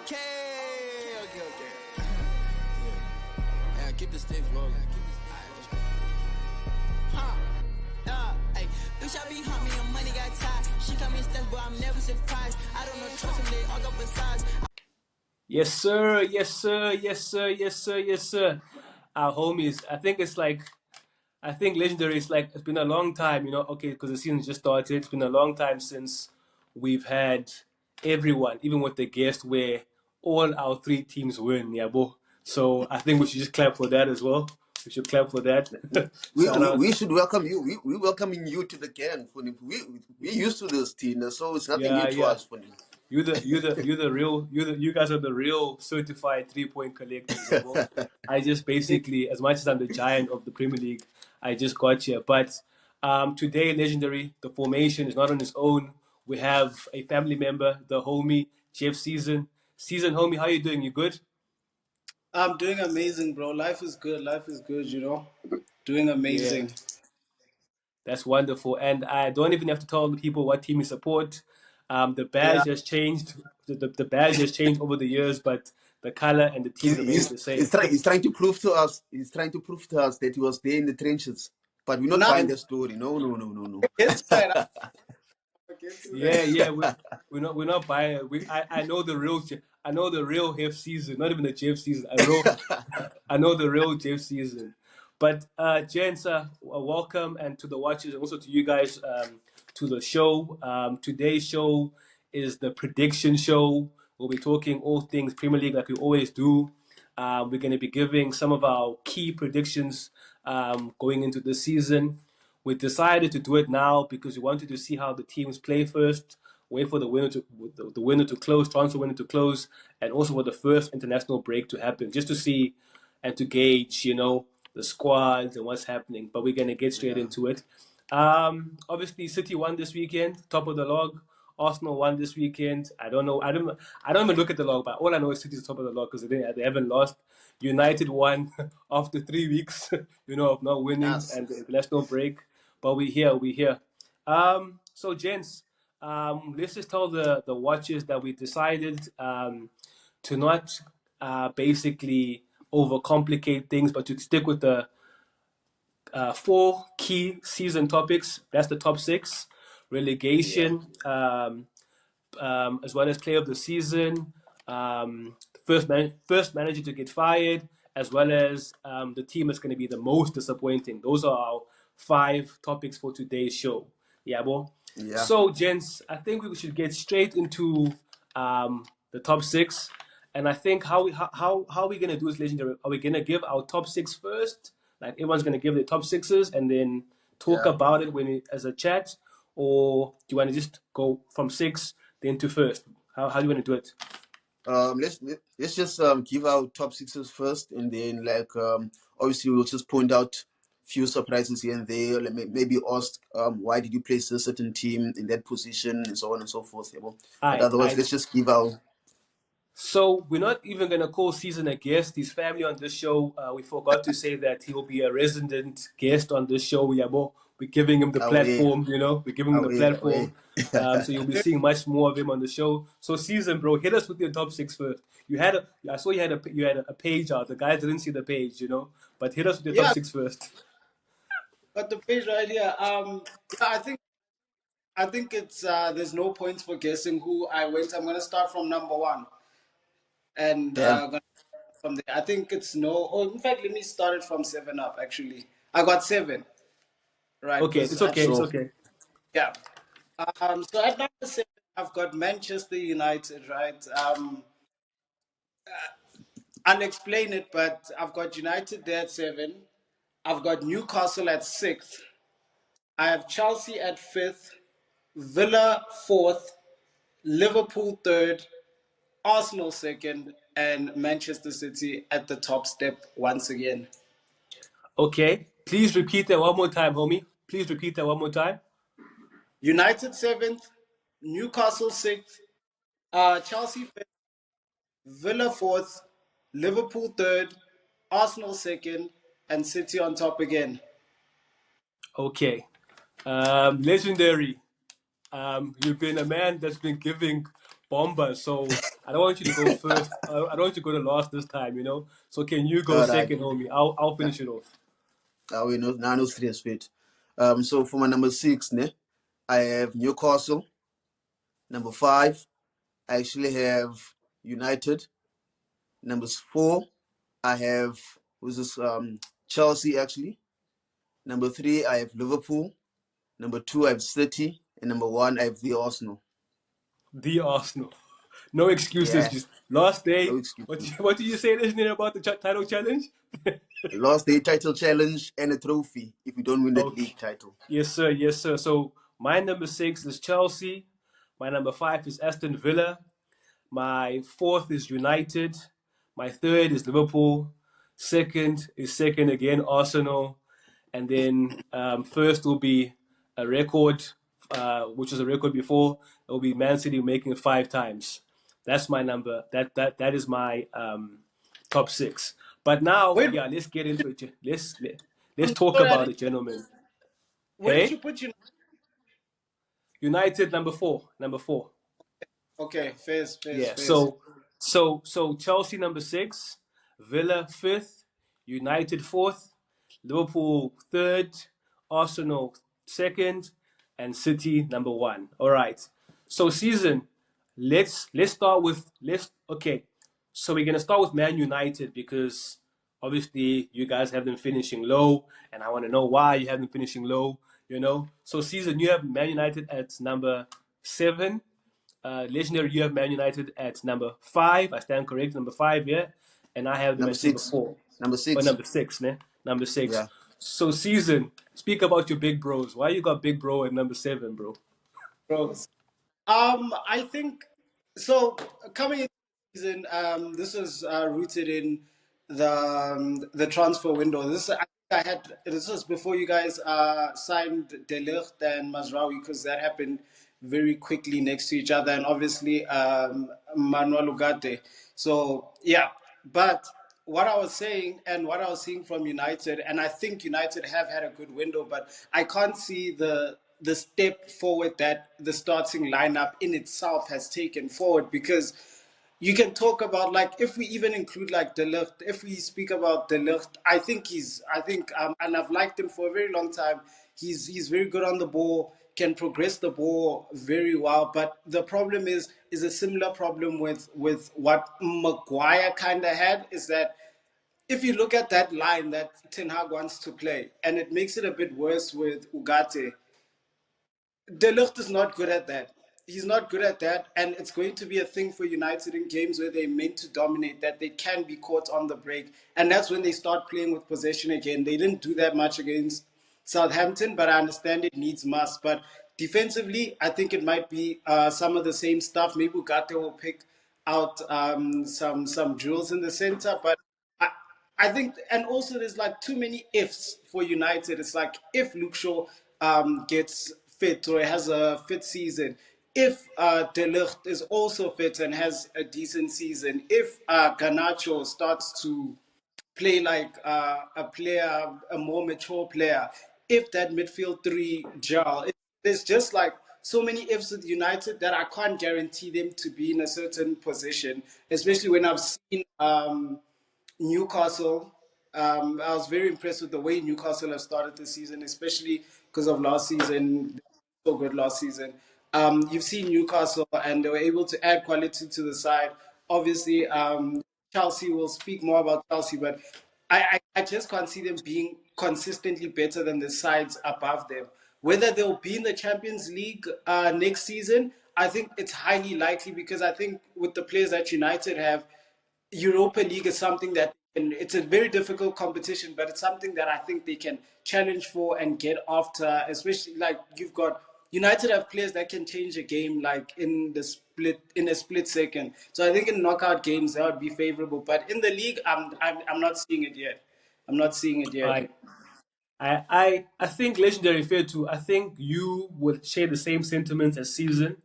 Okay. Yeah, keep the sticks rolling. Hey, bitch, I be hunt me and money got tied. She come in steps, but I'm never surprised. I don't know, trust him, they all go for size. Yes, sir. Yes, sir. Yes, sir. Yes, sir. Yes, sir. Our homies. I think Legendary is like, it's been a long time, okay, because the season just started. It's been a long time since we've had everyone, even with the guest, where all our three teams win, yeah, bro. So I think we should just clap for that as well. We should clap for that. Shout out. We should welcome you. We welcoming you to the gang. We used to this, Tina, so it's nothing new Yeah, to yeah. us. Funny. You guys are the real certified 3-point collectors, yeah, bro. I just basically, as much as I'm the giant of the Premier League, I just got here. But today, Legendary, the formation is not on its own. We have a family member, the homie, Jeff Season. Season, homie, how you doing? You good? I'm doing amazing, bro. Life is good. Life is good, Doing Yeah, amazing. that's wonderful. And I don't even have to tell the people what team you support. The Yeah. badge has changed. The badge has changed over the years, but the color and the team remains the same. He's trying to prove to us. He's trying to prove to us that he was there in the trenches. But we're not Now, buying the story. No. it's right. Yeah, we're not buying it. I know the real I know the real Jeff Season, not even the Jeff Season. I know the real Jeff Season. But gents, welcome, and to the watchers and also to you guys, to the show. Today's show is the prediction show. We'll be talking all things Premier League like we always do. We're going to be giving some of our key predictions going into the season. We decided to do it now because we wanted to see how the teams play first, wait for the winner to close, transfer window to close, and also for the first international break to happen, just to see and to gauge, the squads and what's happening. But we're gonna get straight into it. Obviously, City won this weekend, top of the log. Arsenal won this weekend. I don't know. I don't even look at the log, but all I know is City's top of the log because they haven't lost. United won after 3 weeks, of not winning Yes. and the international break. But we're here. So gents, let's just tell the watchers that we decided to not basically overcomplicate things, but to stick with the 4 key season topics. That's the top 6: relegation, as well as player of the season, first manager to get fired, as well as the team that's going to be the most disappointing. Those are our 5 topics for today's show. Yeah, boy. Yeah. So, gents, I think we should get straight into the top 6. And I think how we gonna do this, Legendary? Are we gonna give our top 6 first? Like everyone's gonna give their top 6s and then talk about it as a chat, or do you want to just go from 6 then to first? How do you want to do it? Let's just give our top 6s first, and then obviously we'll just point out few surprises here and there. Maybe ask why did you place a certain team in that position and so on and so forth. Yeah, but otherwise, let's just give our. So we're not even gonna call Season a guest. His family on this show. We forgot to say that he will be a resident guest on this show. Yeah, we're giving him the platform. We're giving him the platform. So you'll be seeing much more of him on the show. So Season, bro, hit us with your top 6 first. I saw you had a page out. The guys didn't see the page, but hit us with your top 6 first. Got the page right here. I think it's there's no points for guessing who I went. I'm gonna start from number 1, and from there. I think it's no. Oh, in fact, let me start it from 7 up. Actually, I got 7. Right. Okay, it's okay. It's okay. Yeah. So at number 7, I've got Manchester United. Right. I'll explain it, but I've got United there at 7. I've got Newcastle at 6th. I have Chelsea at 5th, Villa 4th, Liverpool 3rd, Arsenal 2nd, and Manchester City at the top step once again. Okay. Please repeat that one more time, homie. Please repeat that one more time. United 7th, Newcastle 6th, Chelsea 5th, Villa 4th, Liverpool 3rd, Arsenal 2nd, and City on top again. Okay. Legendary. You've been a man that's been giving bombers. So I don't want you to go first. I don't want you to go to last this time, you know. So can you go All right. second, homie? I'll finish it off. We know now no stress fit. So for my number 6, ne, I have Newcastle. Number 5, I actually have United. Number 4, I have who's this Chelsea actually. Number 3, I have Liverpool. Number 2, I have City, and number 1, I have the Arsenal. The Arsenal. No excuses. Yeah, Just last no day. excuses. What did you say, listening about the title challenge? Last day title challenge and a trophy if you don't win that Okay. league title. Yes, sir. Yes, sir. So my number 6 is Chelsea. My number 5 is Aston Villa. My 4th is United. My 3rd is Liverpool. Second again, Arsenal. And then first will be a record, which was a record before. It will be Man City making it 5 times. That's my number. That is my top 6. But now, Wait, yeah, let's get into it. Let's talk sorry, about it, gentlemen. where did you Hey, put your? United number 4. Number 4. Okay, fairs, fairs, Yeah. fairs. So Chelsea number 6, Villa 5th, United 4th, Liverpool 3rd, Arsenal 2nd, and City number 1. All right. So season, let's start with okay. So we're gonna start with Man United because obviously you guys have them finishing low, and I want to know why you have them finishing low. You know. So season, you have Man United at number 7. Legendary, you have Man United at number 5. I stand correct, number 5, yeah. And I have them Number at number 6. 4. Number Or 6. number 6, ne? Number 6. Yeah. So season, speak about your big bros. Why you got big bro at number 7, bro? Bros. I think so. Coming into the season, this was rooted in the transfer window. I had this was before you guys signed De Ligt and Mazraoui because that happened very quickly next to each other, and obviously Manuel Ugarte. So yeah, but what I was saying and what I was seeing from United, and I think United have had a good window, but I can't see the step forward that the starting lineup in itself has taken forward because you can talk about like if we even include like De Ligt, if we speak about De Ligt, I think and I've liked him for a very long time. He's very good on the ball, can progress the ball very well. But the problem is a similar problem with what Maguire kind of had is that if you look at that line that Ten Hag wants to play, and it makes it a bit worse with Ugarte. De Ligt is not good at that. He's not good at that, and it's going to be a thing for United in games where they're meant to dominate, that they can be caught on the break, and that's when they start playing with possession again. They didn't do that much against Southampton, but I understand it needs must. But defensively, I think it might be some of the same stuff. Maybe Ugarte will pick out some jewels in the center, but I, I think, and also there's like too many ifs for United. It's like if Luke Shaw gets fit or has a fit season, if De Ligt is also fit and has a decent season, if Garnacho starts to play like a more mature player, if that midfield three gel, there's just like so many ifs with United that I can't guarantee them to be in a certain position, especially when I've seen Newcastle. I was very impressed with the way Newcastle have started the season, especially because of last season. So good last season. You've seen Newcastle, and they were able to add quality to the side. Obviously, Chelsea will speak more about Chelsea, but I just can't see them being consistently better than the sides above them. Whether they'll be in the Champions League next season, I think it's highly likely because I think with the players that United have, Europa League is something that and it's a very difficult competition, but it's something that I think they can challenge for and get after. Especially like you've got United have players that can change a game like in a split second. So I think in knockout games that would be favorable, but in the league, I'm not seeing it yet. I'm not seeing it yet. I think Legendary fair too. I think you would share the same sentiments as Season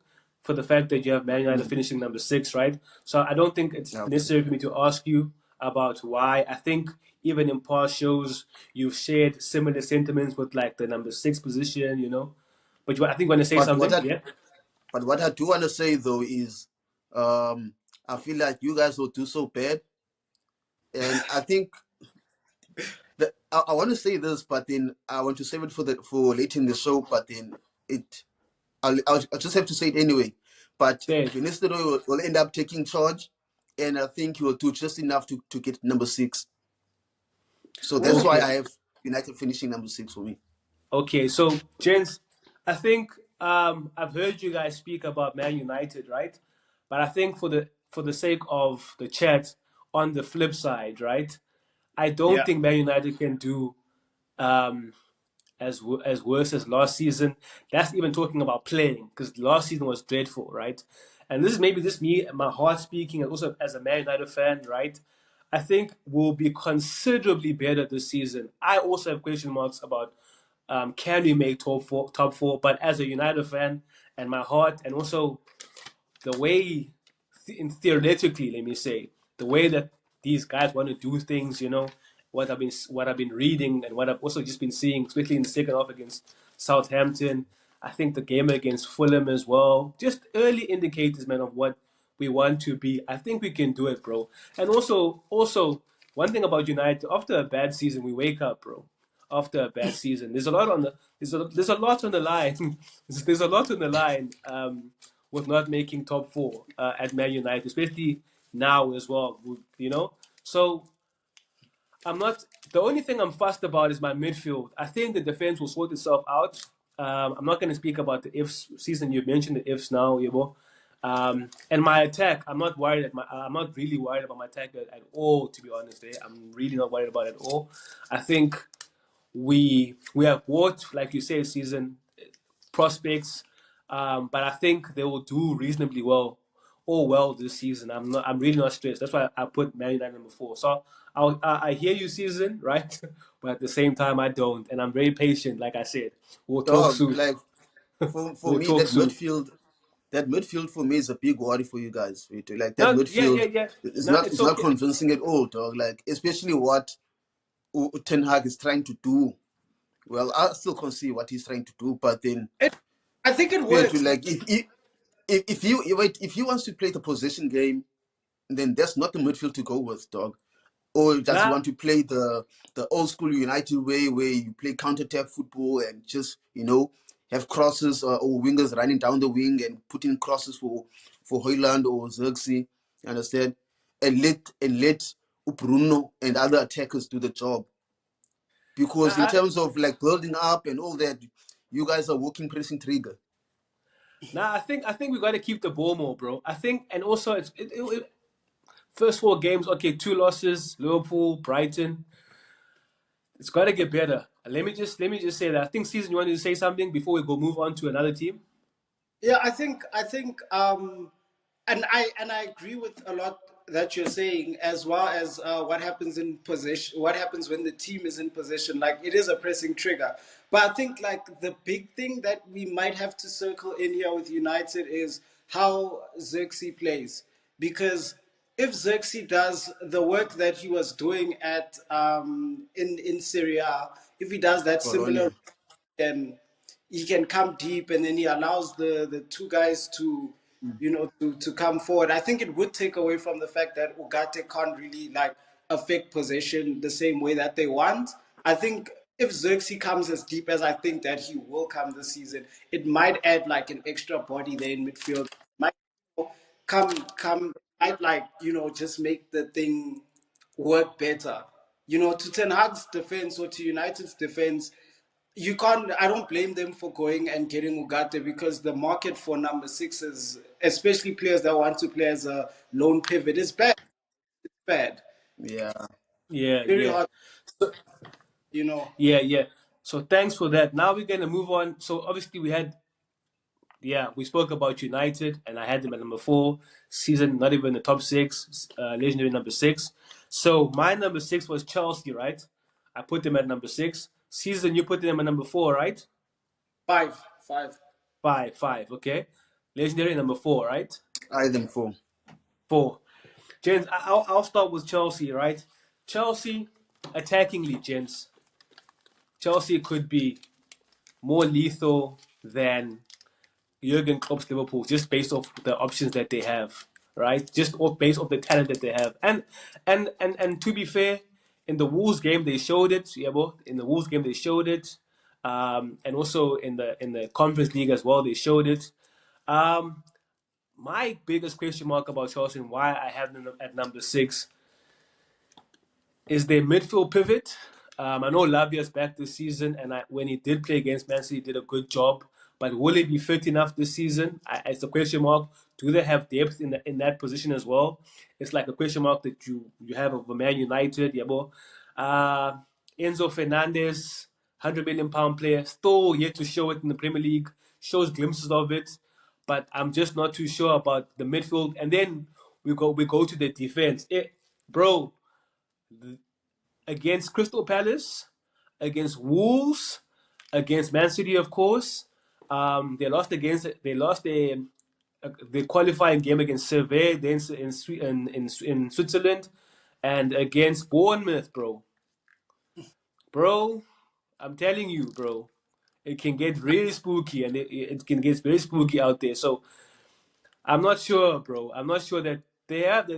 for the fact that you have Man United finishing number 6, right? So I don't think it's necessary for me to ask you about why. I think even in past shows you've shared similar sentiments with like the number 6 position, you know. But I think when I say But something, yeah. what I do want to say though is, I feel like you guys will do so bad. And I think that I want to say this, but then I want to save it for later in the show. But then it, I'll just have to say it anyway. But Say Van Nistelrooy will end up taking charge, and I think he will do just enough to get number 6. So that's why okay. I have United finishing number 6 for me. Okay, so gents, I think I've heard you guys speak about Man United, right? But I think for the sake of the chat, on the flip side, right? I don't Yeah. think Man United can do um, as worse as last season. That's even talking about playing, because last season was dreadful, right? And this is maybe just me, my heart speaking, and also as a Man United fan, right? I think we'll be considerably better this season. I also have question marks about can we make top four? But as a United fan, and my heart, and also the way, theoretically, let me say, the way that these guys want to do things, what I've been reading and what I've also just been seeing, especially in the second half against Southampton. I think the game against Fulham as well. Just early indicators, man, of what we want to be. I think we can do it, bro. And also one thing about United, after a bad season, we wake up, bro. After a bad season, there's a lot on the there's a lot on the line. There's a lot on the line. With not making top four at Man United, especially now as well. So I'm not. The only thing I'm fussed about is my midfield. I think the defense will sort itself out. I'm not going to speak about the ifs season. You mentioned the ifs now, Yebo. And my attack, I'm not really worried about my attack at all. To be honest, I'm really not worried about it at all. I think we have bought, like you say, season prospects, but I think they will do reasonably well, all well this season. I'm really not stressed. That's why I put Man United number 4. So I hear you, season, right? But at the same time, I don't, and I'm very patient. Like I said, we'll talk Dog, soon. like for We'll me, talk soon. that midfield for me is a big worry for you guys. Right? Like that No, yeah, midfield yeah, yeah. is No, not it's it's not okay. convincing at all, dog. Like especially what Ten Hag is trying to do. Well, I still can't see what he's trying to do, but then I think it compared to works. like if he wants to play the possession game, then that's not the midfield to go with, dog. Or does he Nah, want to play the old school United way where you play counter attack football and just have crosses or wingers running down the wing and putting crosses for Hoyland or Xerxes, you understand? And let Bruno and other attackers do the job. Because in nah, terms of like building up and all that, you guys are working pressing trigger. I think we got to keep the ball more, bro. I think, and also first 4 games, okay, 2 losses, Liverpool, Brighton. It's got to get better. Let me just say that. I think, season, you wanted to say something before we go move on to another team. Yeah, I think and I agree with a lot that you're saying, as well as what happens in possession, what happens when the team is in possession. Like, it is a pressing trigger. But I think, like, the big thing that we might have to circle in here with United is how Xerxes plays. Because if Xerxes does the work that he was doing at in Syria, if he does that similar, Bologna. then he can come deep, and then he allows the two guys to to come forward. I think it would take away from the fact that Ugarte can't really like affect possession the same way that they want. I think if Xerxes comes as deep as I think that he will come this season, it might add like an extra body there in midfield. Might come might, like, just make the thing work better. To Ten Hag's defense or to United's defense, you can't. I don't blame them for going and getting Ugarte, because the market for number sixes, especially players that want to play as a lone pivot, is bad. It's bad. Yeah. Yeah, Very yeah. hard. So, You know. yeah, yeah. So thanks for that. Now we're gonna move on. So obviously we spoke about United, and I had them at number 4. Season not even the top 6. Legendary number 6. So my number 6 was Chelsea, right? I put them at number 6. Season, you put them at number 4, right? Five, five. 5, 5. Okay. Legendary number 4, right? I them four. 4. James, I'll start with Chelsea, right? Chelsea, attackingly, gents. Chelsea could be more lethal than Jurgen Klopp's Liverpool, just based off the options that they have. right? Just based off the talent that they have. And to be fair, in the Wolves game they showed it. Yeah, well, in the Wolves game they showed it, and also in the Conference League as well they showed it. Um, my biggest question mark about Chelsea and why I have them at number 6 is their midfield pivot. I know Lavia's back this season, and when he did play against Man City, he did a good job. But will he be fit enough this season? It's a question mark. Do they have depth in that position as well? It's like a question mark that you have over Man United. Yeah, boy. Enzo Fernandez, £100 million player, still yet to show it in the Premier League. Shows glimpses of it, but I'm just not too sure about the midfield. And then we go to the defense. Bro, against Crystal Palace, against Wolves, against Man City, of course. They lost the qualifying game against Sevilla, then in Switzerland, and against Bournemouth, bro. Bro, I'm telling you, bro, it can get really spooky, and it can get very spooky out there. So I'm not sure, bro. I'm not sure that they have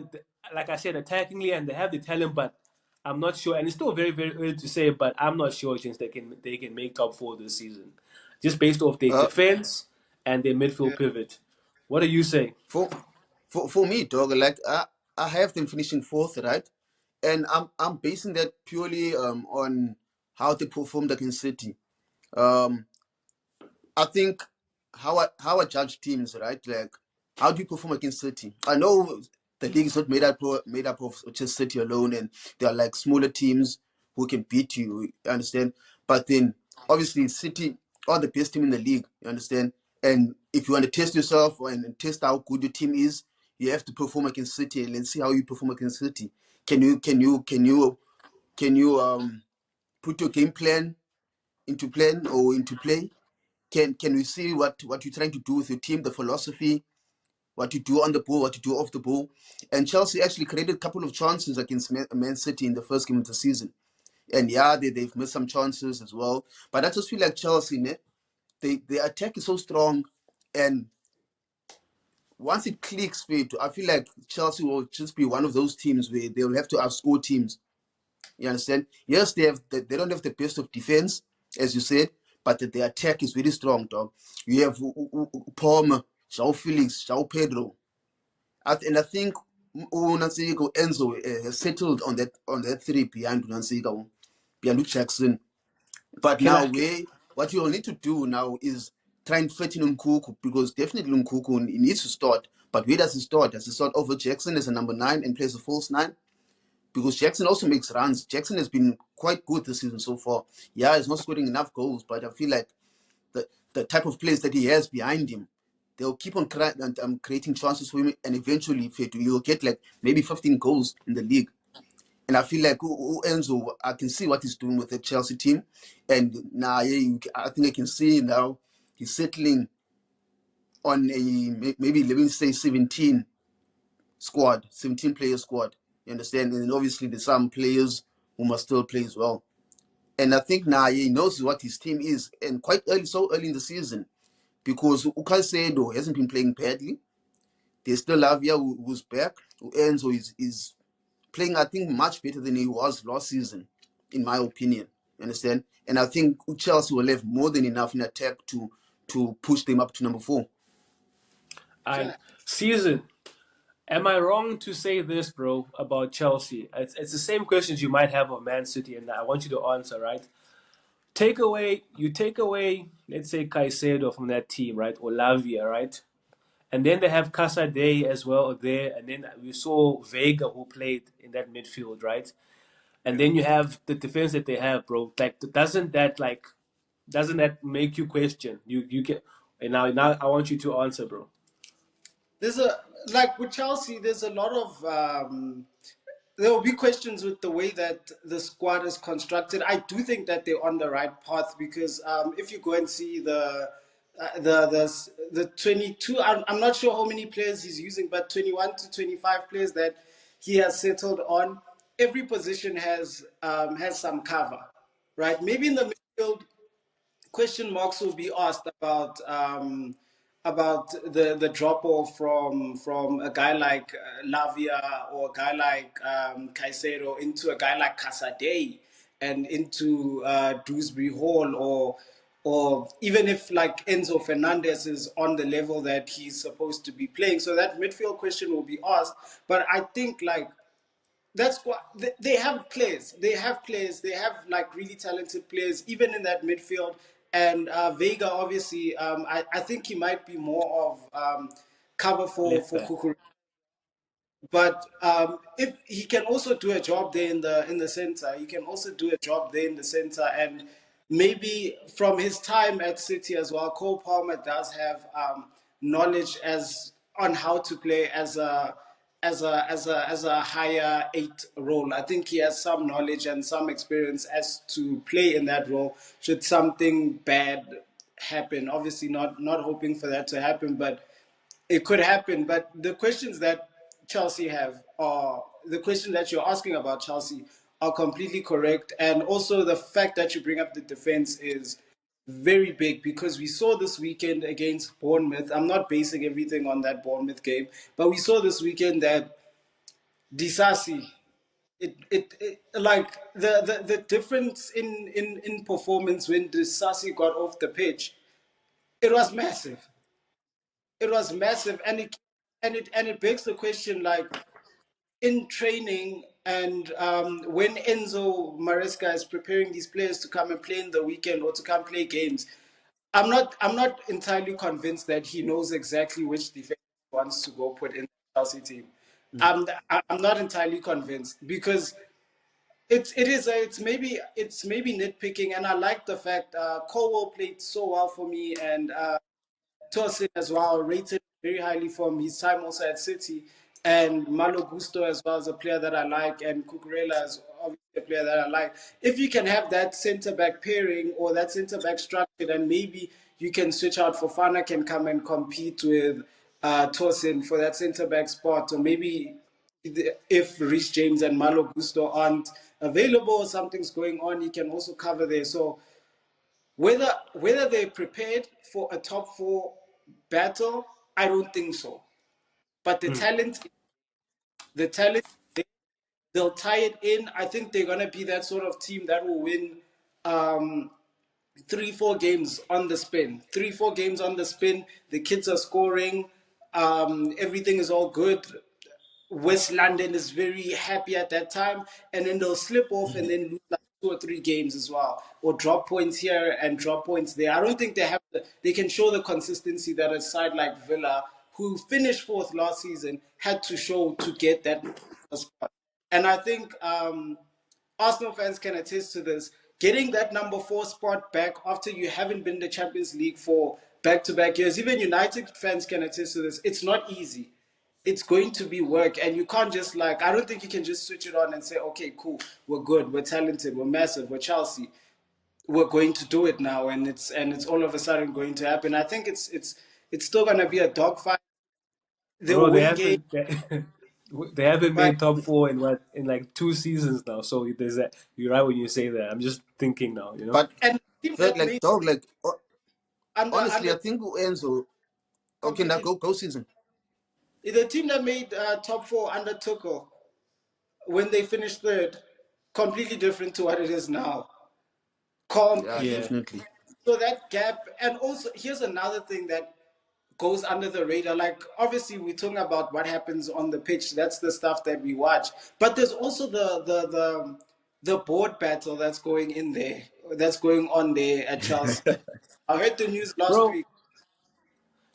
like I said, attackingly, and they have the talent, but I'm not sure. And it's still very, very early to say, but I'm not sure since they can make top 4 this season, just based off their Uh, defense and their midfield Yeah. pivot. What do you say? for for me, dog, like I have them finishing fourth, right? And I'm basing that purely on how they performed against City. Um, I think how I judge teams, right? Like, how do you perform against City? I know the league is not made up of just City alone, and there are like smaller teams who can beat you. You understand? But then obviously City are the best team in the league. You understand? And if you want to test yourself and test how good your team is, you have to perform against City, and let's see how you perform against City. Can you put your game plan into play? Can we see what you're trying to do with your team, the philosophy, what you do on the ball, what you do off the ball? And Chelsea actually created a couple of chances against Man City in the first game of the season. And yeah, they've missed some chances as well. But I just feel like Chelsea, their attack is so strong. And once it clicks, I feel like Chelsea will just be one of those teams where they'll have to outscore teams. You understand? Yes, they don't have the best of defense, as you said, but the attack is very strong, dog. You have Palmer, João Felix, João Pedro, and I think Unansiko Enzo has settled on that three behind Unansiko, behind Jackson. But Can now I? what you'll need to do now is try and threaten Nkunku, because definitely Nkunku he needs to start. But where does he start? Does he start over Jackson as a number 9 and plays a false 9? Because Jackson also makes runs. Jackson has been quite good this season so far. Yeah, he's not scoring enough goals, but I feel like the type of players that he has behind him, they'll keep on creating chances for him, and eventually you'll get like maybe 15 goals in the league. And I feel like Enzo, I can see what he's doing with the Chelsea team, and now I think I can see now he's settling on a maybe let me say 17 player squad. You understand? And obviously there's some players who must still play as well. And I think now he knows what his team is, and quite early, so early in the season, because Ukaisedo hasn't been playing badly. There's still Lavia who's back. Enzo is playing, I think, much better than he was last season, in my opinion. You understand? And I think Chelsea will have more than enough in attack to push them up to number 4. Season. Am I wrong to say this, bro, about Chelsea? It's the same questions you might have of Man City, and I want you to answer, right? You take away, let's say, Caicedo from that team, right? Or Lavia, right? And then they have Casadei as well there. And then we saw Vega who played in that midfield, right? And then you have the defense that they have, bro. Like, doesn't that make you question? You get, and now I want you to answer, bro. There's like with Chelsea, there's a lot of there will be questions with the way that the squad is constructed. I do think that they're on the right path, because if you go and see the 22, I'm not sure how many players he's using, but 21 to 25 players that he has settled on. Every position has some cover, right? Maybe in the midfield, question marks will be asked about about the drop off from a guy like Lavia or a guy like Caicedo into a guy like Casadei and into Dewsbury Hall or even if like Enzo Fernandez is on the level that he's supposed to be playing. So that midfield question will be asked. But I think like that's what they have players. They have players. They have like really talented players, even in that midfield. And Vega, obviously, I think he might be more of cover Left for back. Kukurea. But if he can also do a job there in the center, he can also do a job there in the center, and maybe from his time at City as well, Cole Palmer does have knowledge as on how to play as a higher eight role. I think he has some knowledge and some experience as to play in that role. Should something bad happen, obviously not hoping for that to happen, but it could happen. But the questions that Chelsea have are the questions that you're asking about Chelsea are completely correct. And also the fact that you bring up the defense is very big because we saw this weekend against Bournemouth. I'm not basing everything on that Bournemouth game, but we saw this weekend that Disasi, it like the difference in performance when Disasi got off the pitch, it was massive. It was massive, and it begs the question, like in training and when Enzo Maresca is preparing these players to come and play in the weekend or to come play games, I'm not entirely convinced that he knows exactly which defense he wants to go put in the Chelsea team. I'm not entirely convinced because it's maybe nitpicking, and I like the fact Colwell played so well for me, and Tosin as well, rated very highly from his time also at City, and Malo Gusto as well as a player that I like, and Cucurella is obviously a player that I like. If you can have that centre back pairing or that centre back structure, then maybe you can switch out. Fofana can come and compete with Tosin for that centre back spot, or maybe if Rhys James and Malo Gusto aren't available or something's going on, he can also cover there. So whether they're prepared for a top four battle, I don't think so. But the talent, they'll tie it in. I think they're gonna be that sort of team that will win 3-4 games on the spin. 3-4 games on the spin. The kids are scoring. Everything is all good. West London is very happy at that time, and then they'll slip off and then lose like 2 or 3 games as well, or drop points here and drop points there. I don't think they can show the consistency that a side like Villa, who finished fourth last season, had to show to get that spot. And I think Arsenal fans can attest to this. Getting that number 4 spot back after you haven't been in the Champions League for back-to-back years, even United fans can attest to this. It's not easy. It's going to be work, and you can't just like, I don't think you can just switch it on and say, okay, cool, we're good, we're talented, we're massive, we're Chelsea, we're going to do it now, and it's all of a sudden going to happen. I think it's still gonna be a dogfight. Bro, They'll they win game, haven't they haven't but made top four in like 2 seasons now. So there's that. You're right when you say that. I'm just thinking now. But and the team Fred, that like made dog, like honestly, under I think Enzo. Okay, now completely go season. the team that made top four under Tuchel when they finished third, completely different to what it is now. Yeah, Complete. Yeah. definitely. So that gap, and also here's another thing that goes under the radar. Like obviously we're talking about what happens on the pitch. That's the stuff that we watch. But there's also the board battle that's going in there, that's going on there at Chelsea. I heard the news last Bro, week.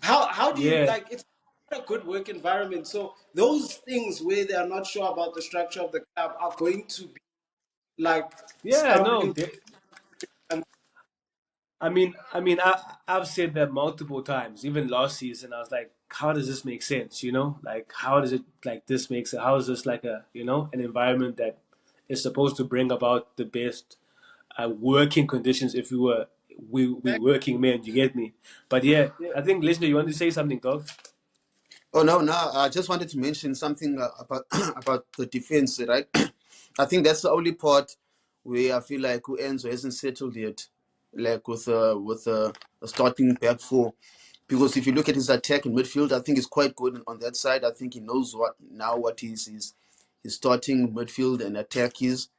How do you yeah. like? It's not a good work environment. So those things where they are not sure about the structure of the club are going to be like Yeah, no. stumbling. And I've said that multiple times. Even last season, I was like, how does this make sense? Like, how does it like this makes it? How is this like an environment that is supposed to bring about the best working conditions if we working men? You get me? But yeah, yeah, I think listener, you want to say something, dog? Oh no, no. I just wanted to mention something about about the defense, right? I think that's the only part where I feel like Enzo hasn't settled yet, like with a starting back four. because if you look at his attack in midfield, I think he's quite good on that side. I think he knows what his starting midfield and attack is.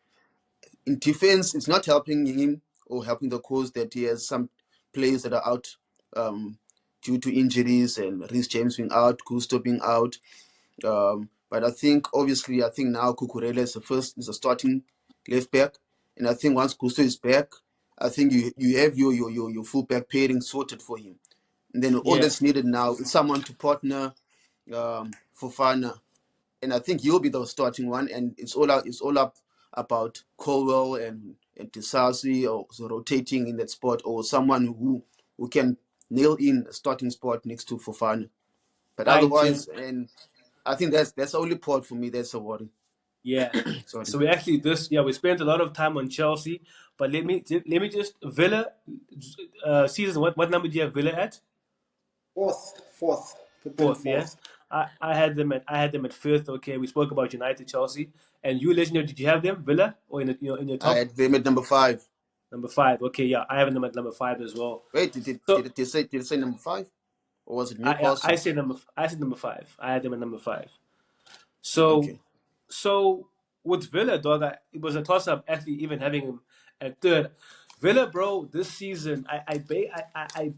In defense, it's not helping him or helping the cause that he has some players that are out due to injuries, and Rhys James being out, Gusto being out. But I think now Cucurella is a starting left back, and I think once Gusto is back, I think you have your full back pairing sorted for him. And then all that's needed now is someone to partner Fofana, and I think he'll be the starting one. And it's all up about Colwell and Tisasi, or so rotating in that spot, or someone who can nail in a starting spot next to Fofana. But otherwise, and I think that's the only part for me that's a worry. Yeah. Sorry. So we spent a lot of time on Chelsea, but let me just Villa season. What number do you have Villa at? Fourth. Put them Fourth, yes. I had them at fifth. Okay, we spoke about United, Chelsea, and you, Legendary. Did you have them Villa or in your top? I had them at number 5. Number 5. Okay, yeah, I have them at number 5 as well. Wait, did it say number 5, or was it Newcastle? I said number 5. I had them at number 5. So, okay. So with Villa, dog, it was a toss-up actually even having him at third. Villa, bro, this season, I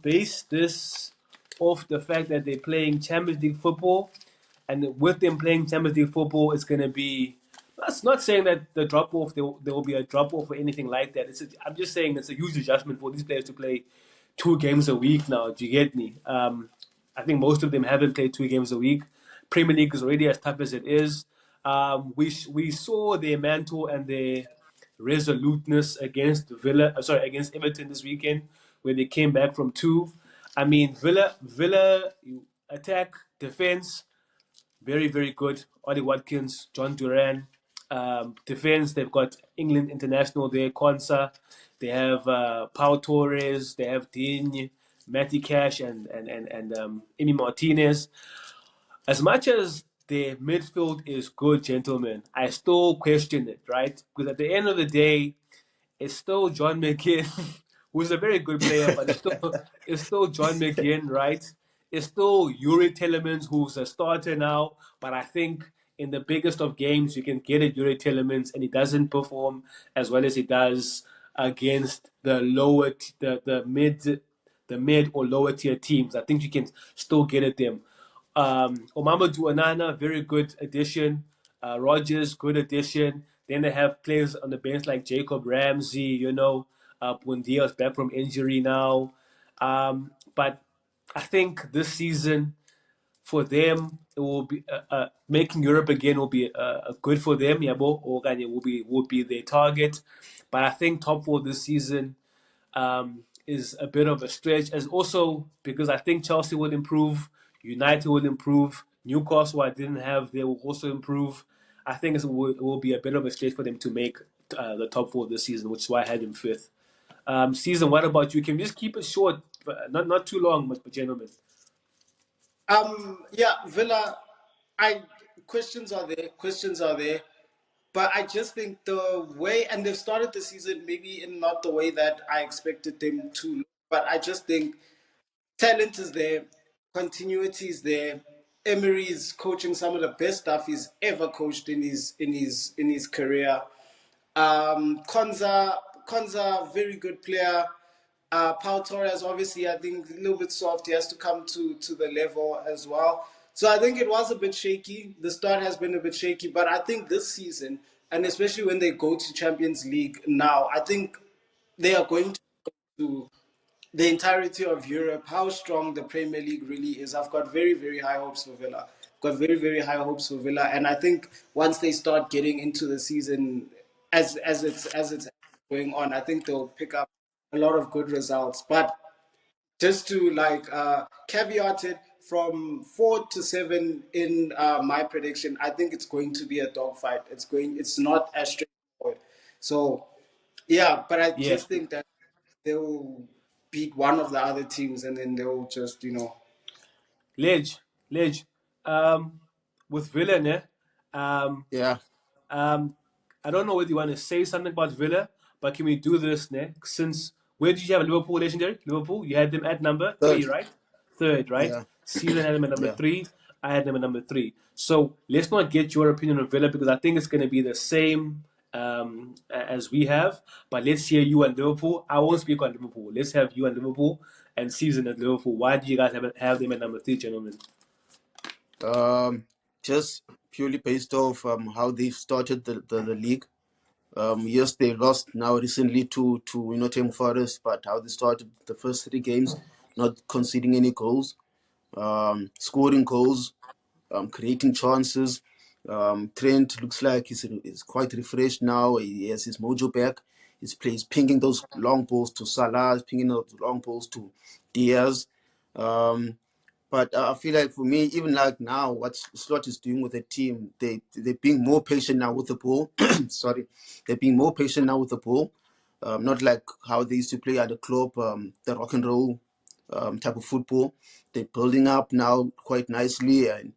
base this off the fact that they're playing Champions League football, and with them playing Champions League football, it's going to be. That's not saying that the drop-off, there will be a drop-off or anything like that. I'm just saying it's a huge adjustment for these players to play 2 games a week now. Do you get me? I think most of them haven't played 2 games a week. Premier League is already as tough as it is. We saw their mantle and their resoluteness against against Everton this weekend, where they came back from 2. I mean, Villa attack, defense, very, very good. Ollie Watkins, John Duran. Defense, they've got England international there, Konsa. They have Pau Torres. They have Digne, Matty Cash, and Emi Martinez. As much as their midfield is good, gentlemen, I still question it, right? Because at the end of the day, it's still John McGinn, who's a very good player, but it's still John McGinn, right? It's still Yuri Telemans, who's a starter now, but I think in the biggest of games, you can get at Yuri Telemans, and he doesn't perform as well as he does against the mid or lower tier teams. I think you can still get at them. Mamadou Onana, very good addition. Rogers, good addition. Then they have players on the bench like Jacob Ramsey, Buendia's back from injury now. But I think this season, for them, it will be making Europe again will be good for them. Yabo, will be their target. But I think top 4 this season is a bit of a stretch, as also because I think Chelsea will improve, United will improve, Newcastle I didn't have, they will also improve. I think it will be a bit of a stretch for them to make the top 4 this season, which is why I had them 5th. Season, what about you? Can we just keep it short, but not too long, but gentlemen? Villa, questions are there, but I just think the way, and they've started the season maybe in not the way that I expected them to, but I just think talent is there, continuity is there. Emery is coaching some of the best stuff he's ever coached in his career. Konza, very good player. Pau Torres, obviously, I think a little bit soft. He has to come to the level as well. So I think it was a bit shaky. The start has been a bit shaky, but I think this season, and especially when they go to Champions League now, I think they are going to the entirety of Europe, how strong the Premier League really is. I've got very, very high hopes for Villa. And I think once they start getting into the season, as it's going on, I think they'll pick up a lot of good results. But just to caveat it, from 4 to 7 in my prediction, I think it's going to be a dogfight. It's not as straightforward. So yeah, but I just think that they will beat one of the other teams, and then they'll just, Ledge. With Villa, ne? Yeah. I don't know whether you want to say something about Villa, but can we do this, ne? Since, where did you have Liverpool, Legendary? Liverpool, you had them at number 3, right? third, right? Yeah, Season had them at number yeah. 3. I had them at number 3. So let's not get your opinion on Villa because I think it's going to be the same as we have. But let's hear you and Liverpool. I won't speak on Liverpool. Let's have you and Liverpool and Season at Liverpool. Why do you guys have them at number 3, gentlemen? Just purely based off how they've started the league. Yes, they lost now recently to Nottingham Forest, but how they started the first 3 games, not conceding any goals, scoring goals, creating chances. Trent looks like he's quite refreshed now. He has his mojo back. He's pinging those long balls to Salah, he's pinging those long balls to Diaz. But I feel like for me, even like now, what Slot is doing with the team, they're being more patient now with the ball. Sorry, they're being more patient now with the ball. Not like how they used to play at the club, the rock and roll type of football. They're building up now quite nicely, and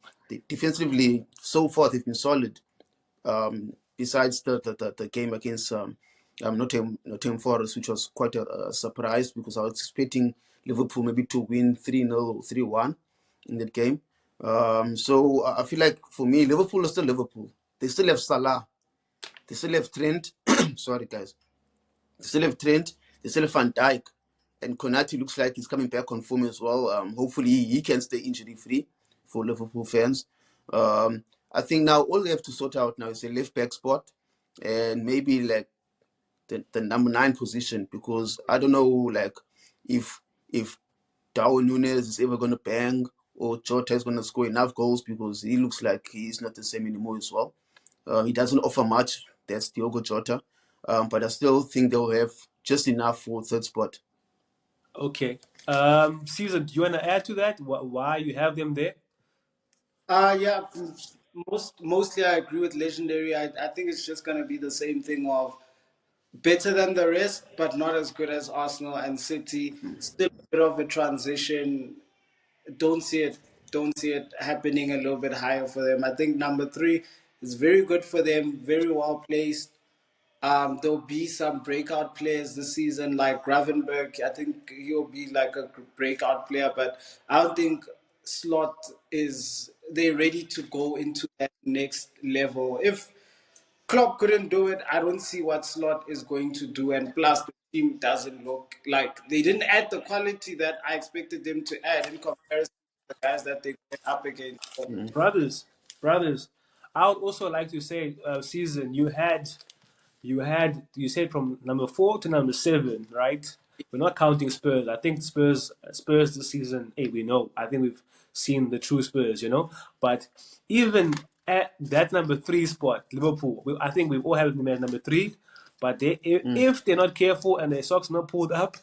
defensively, so far they've been solid. Besides the game against Nottingham Forest, which was quite a surprise because I was expecting Liverpool maybe to win 3-0 or 3-1 in that game. So I feel like for me, Liverpool is still Liverpool. They still have Salah. They still have Trent. Sorry, guys. They still have Trent. They still have Van Dijk. And Konate looks like he's coming back on form as well. Hopefully he can stay injury-free for Liverpool fans. I think now all they have to sort out now is a left-back spot and maybe like the number 9 position, because I don't know like if Darwin Núñez is ever going to bang or Jota is going to score enough goals, because he looks like he's not the same anymore as well. He doesn't offer much. That's Diogo Jota. But I still think they'll have just enough for third spot. Okay. Season, do you want to add to that? Why you have them there? Yeah, mostly I agree with Legendary. I think it's just going to be the same thing of better than the rest, but not as good as Arsenal and City. Still a bit of a transition. Don't see it happening a little bit higher for them. I think number 3 is very good for them, very well placed. There'll be some breakout players this season, like Gravenberg. I think he'll be like a breakout player, but I don't think Slot they're ready to go into that next level. If Klopp couldn't do it, I don't see what Slot is going to do. And plus, the team doesn't look like they didn't add the quality that I expected them to add in comparison to the guys that they went up against. Brothers, I would also like to say, Season, you said from number 4 to number 7, right? We're not counting Spurs. I think Spurs this season, hey, we know. I think we've seen the true Spurs, But even at that number 3 spot, Liverpool, I think we've all had them at number 3. But if they're not careful and their socks not pulled up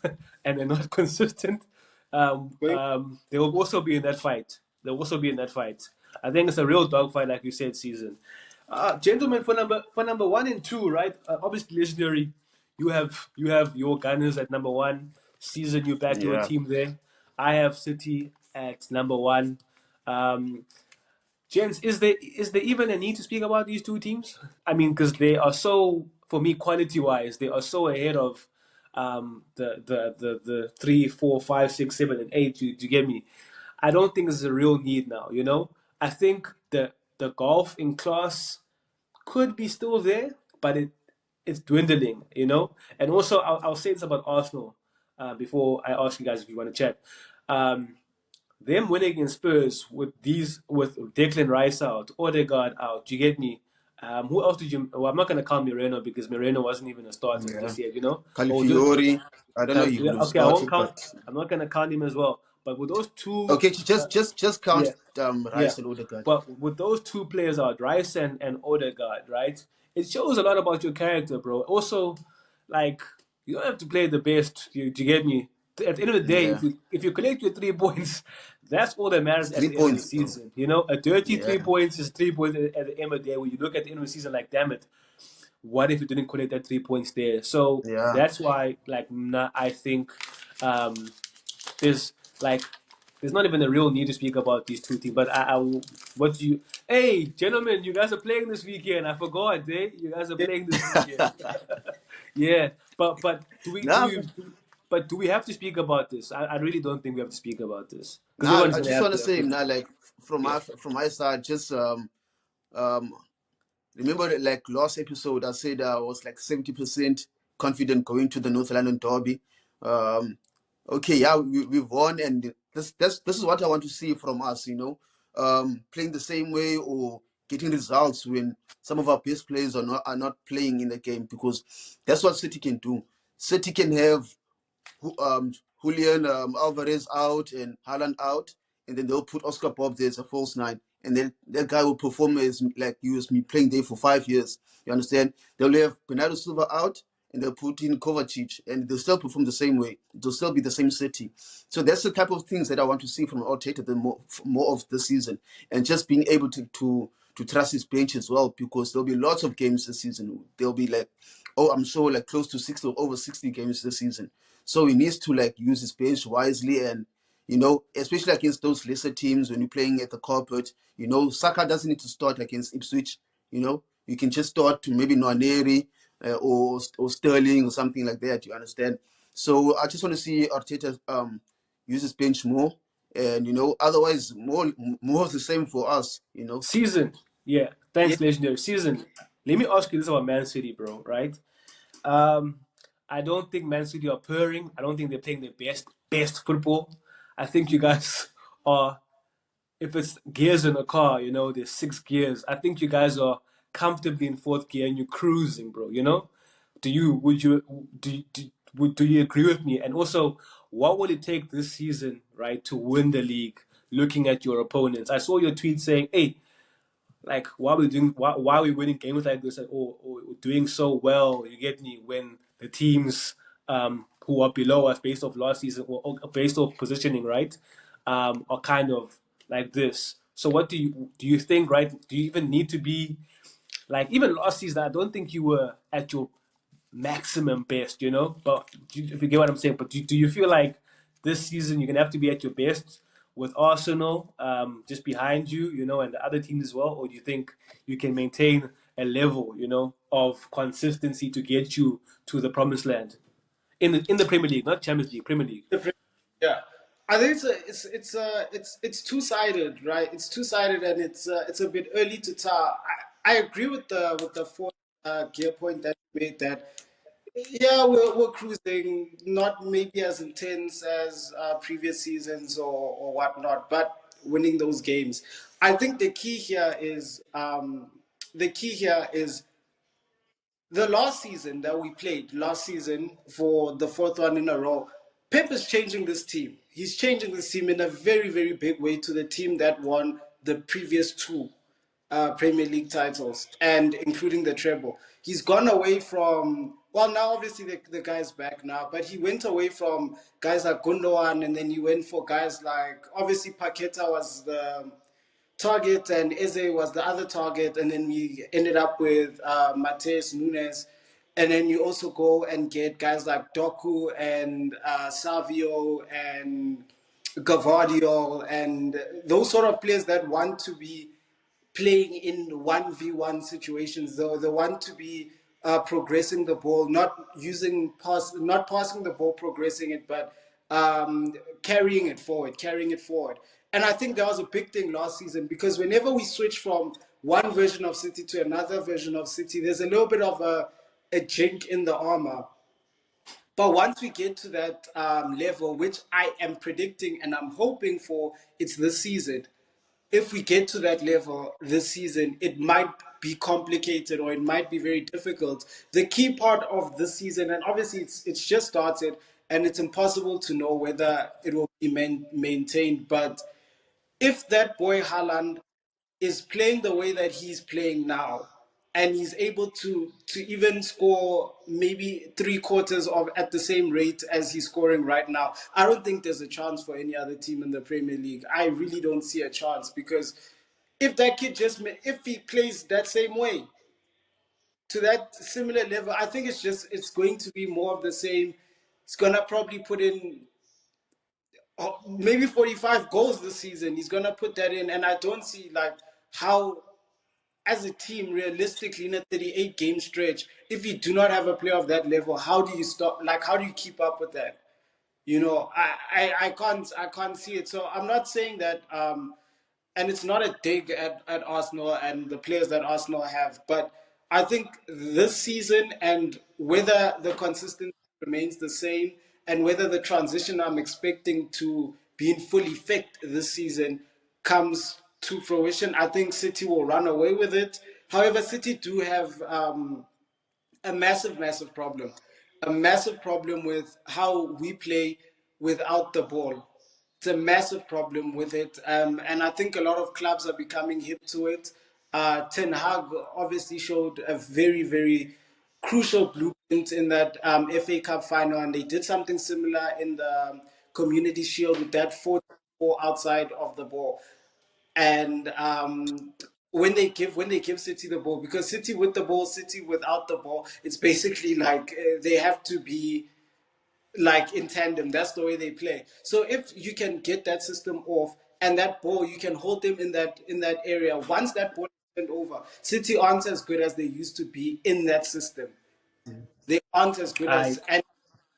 and they're not consistent, they will also be in that fight. They'll also be in that fight. I think it's a real dogfight, like you said, Season. Gentlemen, for number 1 and 2, right? Obviously, Legendary, you have your Gunners at number 1. Season, you back your team there. I have City at number 1. Gents, is there even a need to speak about these two teams? I mean, because they are so, for me, quality-wise, they are so ahead of the 3, 4, 5, 6, 7, and 8. Do you get me? I don't think there's a real need now. I think the golf in class could be still there, but it's dwindling. And also, I'll say this about Arsenal before I ask you guys if you want to chat. Them winning against Spurs with Declan Rice out, Odegaard out, do you get me? Who else did you? Well, I'm not going to count Moreno because Moreno wasn't even a starter this year, Calafiori, I don't know if you would have okay, I won't started, count. but I'm not going to count him as well. But with those two, okay, just count Rice yeah. and Odegaard. But with those two players out, Rice and Odegaard, right? It shows a lot about your character, bro. Also, like, you don't have to play the best. You get me? At the end of the day, if you collect your 3 points, that's all that matters at the end of the season. A dirty 3 points is 3 points at the end of the day. When you look at the end of the season, like, damn it, what if you didn't collect that 3 points there? So that's why, like, I think there's not even a real need to speak about these two teams. But hey, gentlemen, you guys are playing this weekend. I forgot, eh? You guys are playing this weekend. Yeah, but do we? But do we have to speak about this? I really don't think we have to speak about this because Now, everyone's I gonna just have want to their say opinion. now, like Yeah. from my side, just um, remember that, like last episode, I said I was like 70% confident going to the North London Derby. Um, okay, yeah, we've won, and this is what I want to see from us. Playing the same way or getting results when some of our best players are not playing in the game, because that's what City can do. City can have Julian Alvarez out and Haaland out, and then they'll put Oscar Bob there as a false nine, and then that guy will perform as like he was me playing there for 5 years. You understand? They'll have Bernardo Silva out, and they'll put in Kovacic, and they'll still perform the same way. It'll still be the same City. So that's the type of things that I want to see from Arteta the more of the season, and just being able to trust his bench as well, because there'll be lots of games this season. There'll be like, oh, I'm sure like close to 60 or over 60 games this season. So he needs to like use his bench wisely, and especially against those lesser teams when you're playing at the corporate. Saka doesn't need to start against Ipswich. You can just start to maybe Nwaneri or Sterling or something like that. You understand? So I just want to see Arteta use his bench more, and otherwise more of the same for us. Season. Yeah. Yeah. Thanks, legendary. Season. Let me ask you this about Man City, bro. Right? Um, I don't think Man City are purring. I don't think they're playing their best football. I think you guys are. If it's gears in a car, there's 6 gears. I think you guys are comfortably in fourth gear and you're cruising, bro. Do you agree with me? And also, what will it take this season, right, to win the league? Looking at your opponents, I saw your tweet saying, "Hey, like why are we winning games like this, like, or doing so well, you get me, when the teams who are below us based off last season or based off positioning, right, are kind of like this." So what do you think, right? Do you even need to be like, even last season I don't think you were at your maximum best, but if you get what I'm saying, but do you feel like this season you're gonna have to be at your best with Arsenal just behind you, and the other teams as well, or do you think you can maintain a level, of consistency to get you to the promised land in the Premier League, not Champions League, Premier League? Yeah, I think it's two sided, right? It's two sided, and it's a bit early to tell. I agree with the fourth gear point that you made. That yeah, we're cruising, not maybe as intense as previous seasons or whatnot, but winning those games. I think the key here is the last season that we played, last season for the fourth one in a row, Pep is changing this team. He's changing this team in a very, very big way to the team that won the previous two Premier League titles, and including the treble. He's gone away from, well, now obviously the guy's back now, but he went away from guys like Gundogan, and then he went for guys like, obviously Paqueta was the target and Eze was the other target, and then we ended up with Mateus Nunes, and then you also go and get guys like Doku and Savio and Gavardio and those sort of players that want to be playing in 1v1 situations, though they want to be progressing the ball, not passing the ball, progressing it, but carrying it forward. And I think that was a big thing last season, because whenever we switch from one version of City to another version of City, there's a little bit of a chink in the armor. But once we get to that level, which I am predicting and I'm hoping for, it's this season. If we get to that level this season, it might be complicated or it might be very difficult. The key part of this season, and obviously it's just started, and it's impossible to know whether it will be maintained. But if that boy Haaland is playing the way that he's playing now, and he's able to even score maybe three quarters of at the same rate as he's scoring right now, I don't think there's a chance for any other team in the Premier League. I really don't see a chance, because if that kid if he plays that same way to that similar level, I think it's going to be more of the same. It's gonna probably put in maybe 45 goals this season. He's gonna put that in, and I don't see like how, as a team, realistically, in a 38 game stretch, if you do not have a player of that level, how do you stop? Like, how do you keep up with that? I can't see it. So I'm not saying that and it's not a dig at Arsenal and the players that Arsenal have, but I think this season and whether the consistency remains the same and whether the transition I'm expecting to be in full effect this season comes to fruition, I think City will run away with it. However, City do have a massive problem. A massive problem with how we play without the ball. It's a massive problem with it. And I think a lot of clubs are becoming hip to it. Ten Hag obviously showed a very crucial blueprint in that FA Cup final, and they did something similar in the Community Shield with that 4 outside of the ball. And when they give City the ball, because City with the ball, City without the ball, it's basically like they have to be like in tandem. That's the way they play. So if you can get that system off and that ball, you can hold them in that area. Once that ball is turned over, City aren't as good as they used to be in that system. They aren't as good I as, and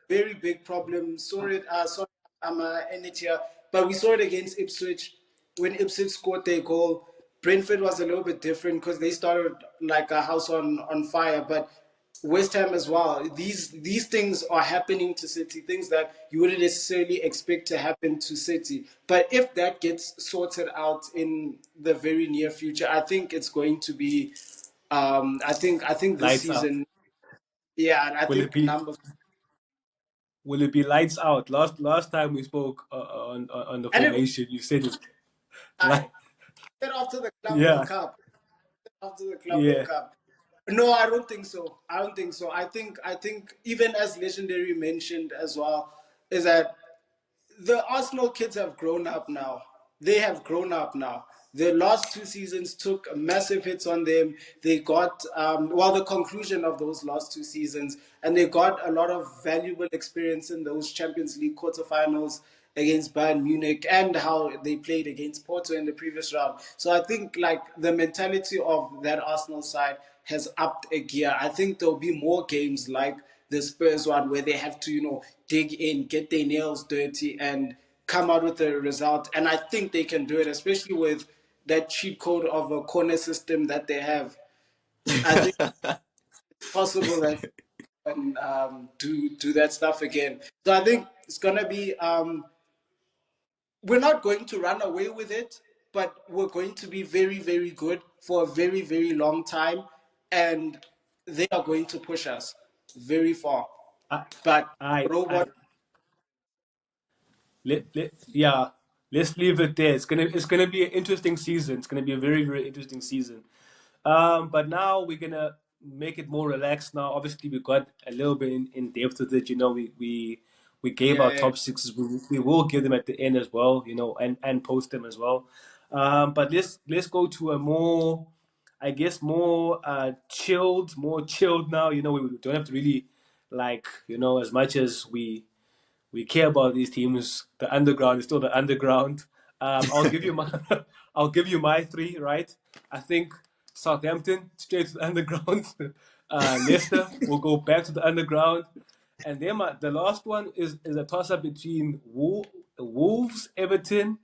very big problem. Saw it. Sorry, I'm in it here, but we saw it against Ipswich when Ipswich scored their goal. Brentford was a little bit different because they started like a house on fire, but West Ham as well. These things are happening to City, things that you wouldn't necessarily expect to happen to City. But if that gets sorted out in the very near future, I think it's going to be. I think this lights out. season, yeah, and I Will it think be? number Will it be lights out? Last time we spoke on the and it formation, you said it. I Like, said after the Club World yeah, Cup. After the Club World yeah. Cup. No, I don't think so. I don't think so. I think even as Legendary mentioned as well, is that the Arsenal kids have grown up now. They have grown up now. The last 2 seasons took massive hits on them. They got, the conclusion of those last 2 seasons, and they got a lot of valuable experience in those Champions League quarterfinals against Bayern Munich and how they played against Porto in the previous round. So I think like the mentality of that Arsenal side has upped a gear. I think there'll be more games like the Spurs one where they have to, dig in, get their nails dirty, and come out with a result. And I think they can do it, especially with that cheat code of a corner system that they have. I think it's possible that they can do that stuff again. So I think it's gonna be. We're not going to run away with it, but we're going to be very good for a very long time, and they are going to push us very far. I, But I robot, yeah, let's leave it there. It's gonna be an interesting season. It's gonna be a very interesting season. But now we're gonna make it more relaxed. Now, obviously, we got a little bit in depth with it. We gave our yeah, top sixes. We will give them at the end as well. And post them as well. But let's go to a more, I guess, more chilled now. We don't have to really like as much as we care about these teams. The underground is still the underground. I'll give you my I'll give you my three. Right, I think Southampton straight to the underground. Leicester will go back to the underground, and then the last one is a toss up between Wolves, Everton,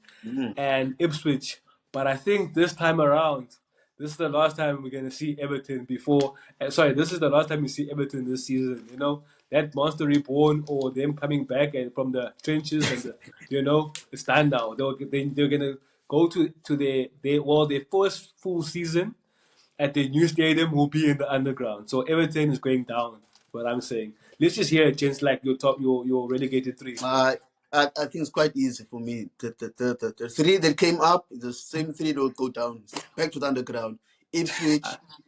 and Ipswich. But I think this time around, this is the last time we're gonna see Everton before. Sorry, this is the last time we see Everton this season. That monster reborn or them coming back and from the trenches and it's done now. They're gonna go to their first full season at the new stadium will be in the underground. So Everton is going down. What I'm saying. Let's just hear it, gents, like your relegated three. I think it's quite easy for me. The three that came up, the same three that will go down. Back to the underground. Ipswich,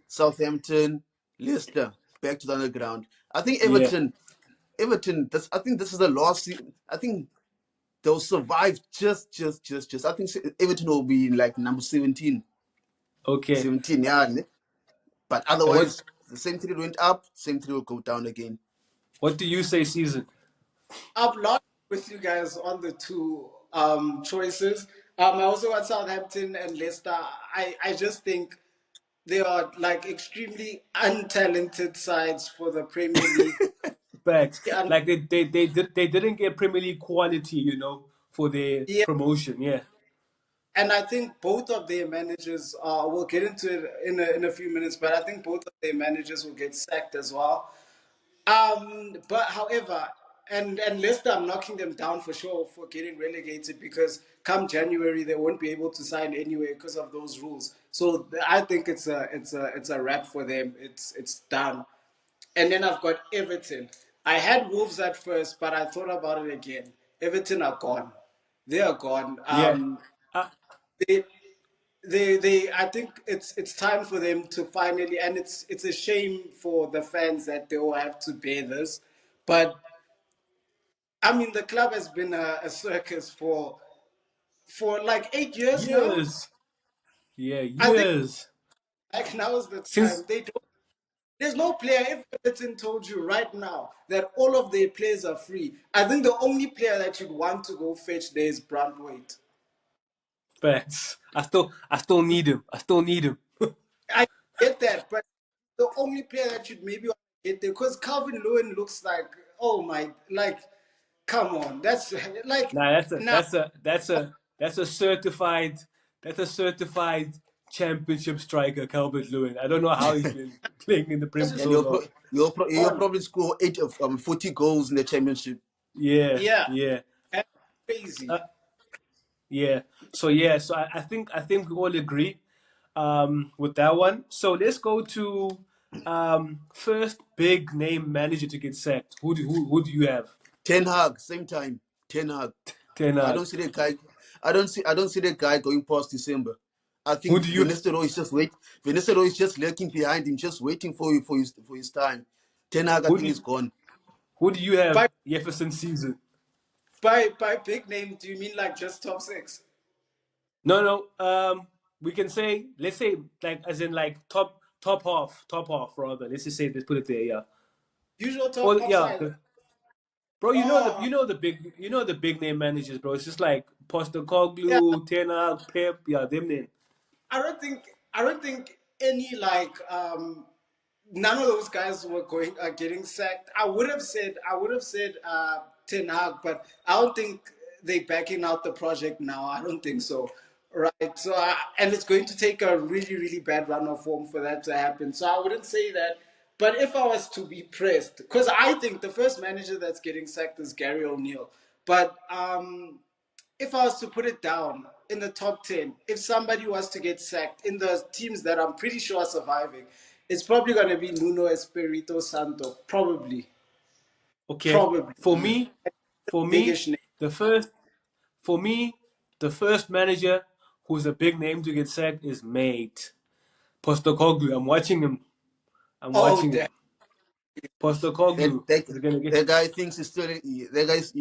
Southampton, Leicester, back to the underground. I think Yeah. Everton. I think this is the last season. I think they'll survive just. I think Everton will be in like number 17. Okay. 17, yeah. But And otherwise, the same three went up, same three will go down again. what do you say, season? I'm not with you guys on the two choices. I also got Southampton and Leicester. I just think they are like extremely untalented sides for the Premier League. Facts. And Like they didn't get Premier League quality, for their yeah, promotion. Yeah. and I think both of their managers, we'll get into it in a few minutes, but I think both of their managers will get sacked as well. But however, and Leicester, I'm knocking them down for sure for getting relegated because come January they won't be able to sign anyway because of those rules. So I think it's a wrap for them. It's done. And then I've got Everton. I had Wolves at first, but I thought about it again. Everton are gone. They are gone. Yeah. Uh, They they I think it's time for them to finally, and it's a shame for the fans that they will have to bear this, but I mean the club has been a circus for like 8 years now. years. Yeah, I think years. like now is the Since time. There's no player. If Everton told you right now that all of their players are free, I think the only player that you'd want to go fetch there is Brandwaite. facts. I still need him. I still need him. I get that, but the only player that you'd maybe want to get there, because Calvin Lewin looks like, oh my, like, come on, that's like, Nah, that's a now that's a that's a that's a certified championship striker, Calvert Lewin. I don't know how he's been playing in the this Prem is And so long. you'll on. probably score 40 goals in the championship. Yeah, Yeah, yeah. that's crazy. Uh, so I think we all agree with that one. So let's go to first big name manager to get sacked. Who do you have? Ten Hag, same time. Ten Hag. Ten I Hag. don't see the guy. I don't see the guy going past December. I Who think do Van you Nistelrooy is just wait. Van Nistelrooy is just lurking behind him, just waiting for his time. Ten Hag, I who think, do is you, gone. who do you have By Jefferson season? by big name, do you mean like just top six? No, no. We can say, let's say, like, as in, like, top half rather. Let's put it there. Yeah. Usual Or top yeah, five. bro. Oh, The big name managers, bro. It's just like yeah. Postecoglou, Ten Hag, Pep. Yeah, them name. I don't think any like none of those guys were going getting sacked. I would have said Ten Hag, but I don't think they backing out the project now. I don't think so. Right. So and it's going to take a really really bad run of form for that to happen. So I wouldn't say that. But if I was to be pressed, because I think the first manager that's getting sacked is Gary O'Neill. But if I was to put it down in the top 10, if somebody was to get sacked in the teams that I'm pretty sure are surviving, it's probably going to be Nuno Espirito Santo. Probably. Okay. Probably. For me, for me, Biggish name. the first, for me, the first manager who's a big name to get sacked is mate Postecoglou. I'm watching him. I'm Oh, watching him. damn. That Postecoglou that, is gonna get. that guy thinks he's still he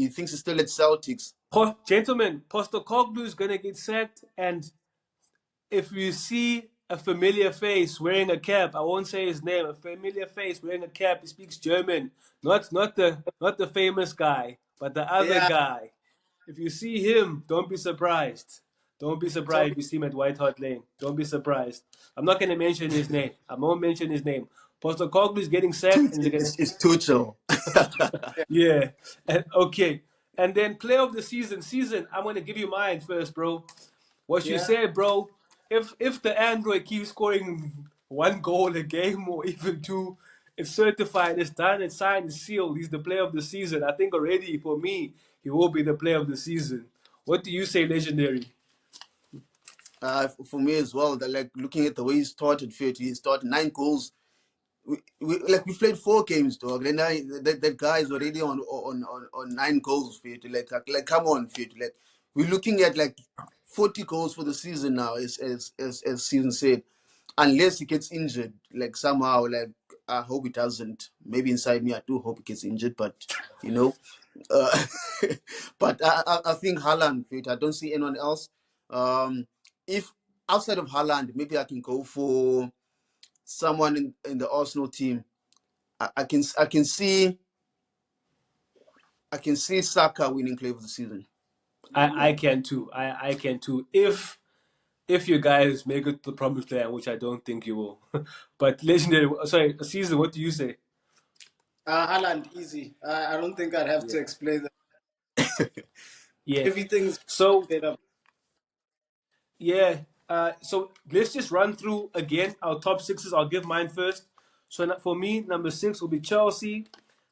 thinks he's still at Celtics. Gentlemen, Postecoglou is gonna get sacked, and if you see a familiar face wearing a cap, I won't say his name, a familiar face wearing a cap, he speaks German, not the famous guy, but the other Yeah. guy. If you see him, don't be surprised. Don't be surprised Tommy. if you see him at White Hart Lane. Don't be surprised. I'm not gonna mention his name. I won't mention his name. Postecoglou is getting sacked, and he's gonna. It's Tuchel. Yeah. And okay. And then player of the season. I'm gonna give you mine first, bro. What you Yeah. said, bro. If the Android keeps scoring one goal a game or even two, it's certified, it's done, it's signed, it's sealed. He's the player of the season. I think already for me, he will be the player of the season. What do you say, legendary? For me as well, that like looking at the way he started, he started 9 goals. We played 4 games, dog. And that guy is already on 9 goals for it. Like come on, for it. Like we're looking at like 40 goals for the season now, as season said. Unless he gets injured, like somehow, like I hope he doesn't. Maybe inside me, I do hope he gets injured, but you know, uh, but I think Haaland, for it. I don't see anyone else. If outside of Haaland, maybe I can go for someone in the Arsenal team. I can see Saka winning player of the season. I can too. I can too. If you guys make it to the promised land, which I don't think you will. But legendary, sorry, season. What do you say? Haaland, easy. I don't think I'd have to Yeah. explain that. Yeah. Everything's So set up. yeah. So let's just run through again our top sixes. I'll give mine first. So for me, number 6 will be Chelsea.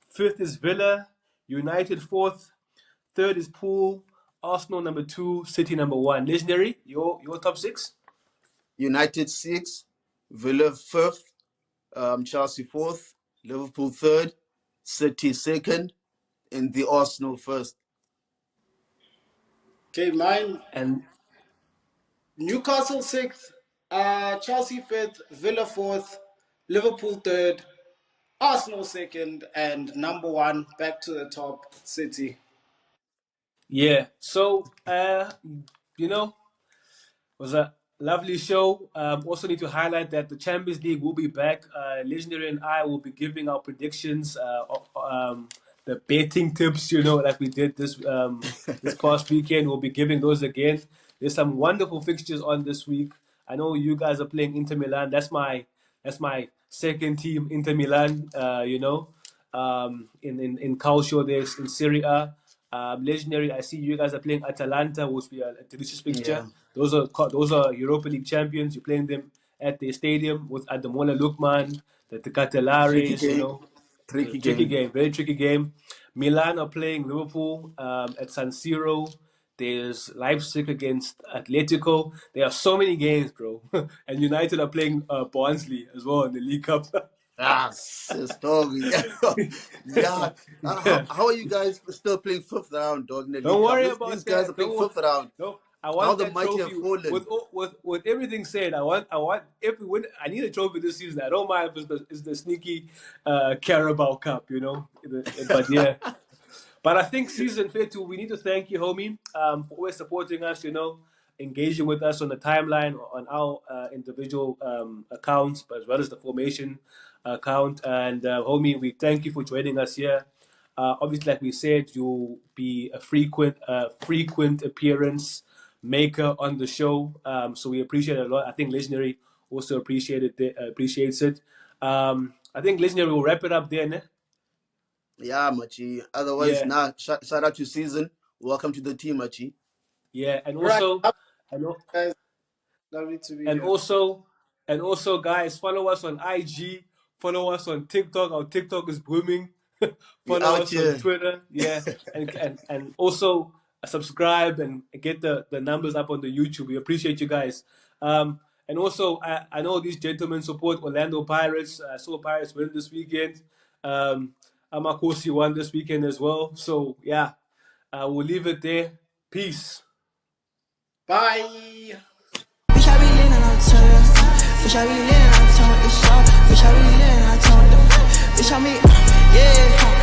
Fifth is Villa. United fourth. Third is Pool. Arsenal number 2. City number 1. Legendary. Your top 6. United 6, Villa 5th, Chelsea 4th, Liverpool 3rd, City 2nd, and the Arsenal 1st. Okay, mine. And Newcastle 6th, Chelsea 5th, Villa 4th, Liverpool 3rd, Arsenal 2nd, and number 1 back to the top, City. yeah. So you know, was a lovely show. Also need to highlight that the Champions League will be back. Legendary and I will be giving our predictions, the betting tips, like we did this past weekend. We'll be giving those again. There's some wonderful fixtures on this week. I know you guys are playing Inter Milan. That's my second team, Inter Milan. In Calcio, there's in Serie A. Legendary, I see you guys are playing Atalanta, which will be a delicious fixture. Yeah. Those are Europa League champions. You're playing them at the stadium with Ademola Lookman, the Tricky Catalares, game. Tricky tricky game. game, very tricky game. Milan are playing Liverpool at San Siro. There's Leipzig against Atletico. There are so many games, bro. And United are playing Barnsley as well in the League Cup. Ah, sis, dog. Yeah. How are you guys still playing 5th round, dog? In the Don't League Cup? worry These about guys that. are playing Don't 5th round. No, I How want the that mighty have trophy. fallen. With everything said, I want if we win, I need a trophy this season. I don't mind if it's the sneaky Carabao Cup, But yeah. But I think season 52, we need to thank you, homie, for always supporting us, engaging with us on the timeline, on our individual accounts, but as well as the formation account. And homie, we thank you for joining us here. Obviously, like we said, you'll be a frequent appearance maker on the show. So we appreciate it a lot. I think Legendary also appreciates it. I think Legendary will wrap it up there, ne? Yeah, Machi. Otherwise, Yeah. shout out to Season. Welcome to the team, Machi. Yeah, and Right. also, I know, Guys, lovely to be and here. also, guys, follow us on IG, follow us on TikTok. Our TikTok is booming. We Follow out us here. on Twitter, yeah, and also subscribe and get the numbers up on the YouTube. We appreciate you guys. And also, I know these gentlemen support Orlando Pirates. I saw Pirates win this weekend. Amakosi won this weekend as well. So yeah, we'll leave it there. Peace. Bye. Bitch, I be leaning on turn. Bitch, I be leaning on turn. It's all. Bitch, I be leaning on turn. Bitch, I me, yeah.